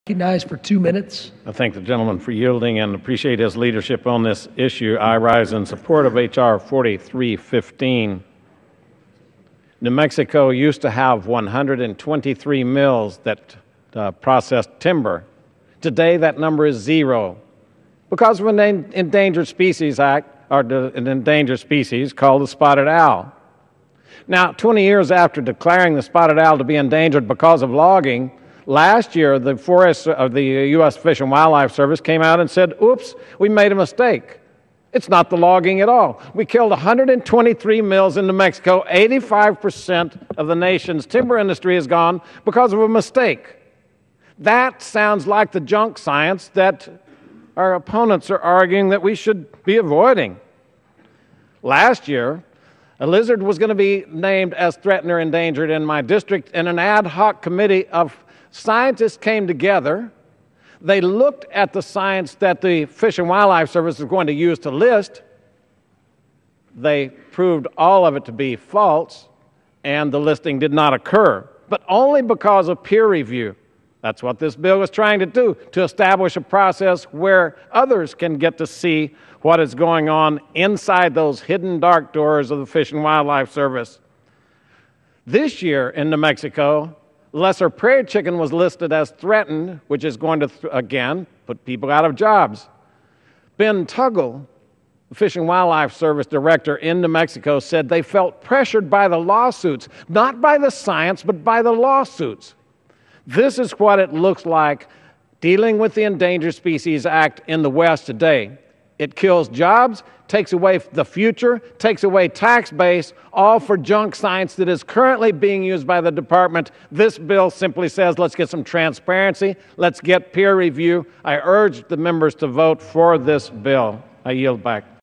Recognized for 2 minutes. I thank the gentleman for yielding and appreciate his leadership on this issue. I rise in support of H.R. 4315. New Mexico used to have 123 mills that processed timber. Today, that number is 0 because of an Endangered Species Act, or an endangered species called the spotted owl. Now, 20 years after declaring the spotted owl to be endangered because of logging, last year, the U.S. Fish and Wildlife Service came out and said, oops, we made a mistake. It's not the logging at all. We killed 123 mills in New Mexico. 85% of the nation's timber industry is gone because of a mistake. That sounds like the junk science that our opponents are arguing that we should be avoiding. Last year, a lizard was going to be named as threatened or endangered in my district, and an ad hoc committee of scientists came together. They looked at the science that the Fish and Wildlife Service is going to use to list. They proved all of it to be false, and the listing did not occur, but only because of peer review. That's what this bill was trying to do, to establish a process where others can get to see what is going on inside those hidden dark doors of the Fish and Wildlife Service. This year in New Mexico, lesser prairie chicken was listed as threatened, which is going to, again, put people out of jobs. Ben Tuggle, the Fish and Wildlife Service director in New Mexico, said they felt pressured by the lawsuits, not by the science, but by the lawsuits. This is what it looks like dealing with the Endangered Species Act in the West today. It kills jobs, takes away the future, takes away tax base, all for junk science that is currently being used by the department. This bill simply says, let's get some transparency, let's get peer review. I urge the members to vote for this bill. I yield back.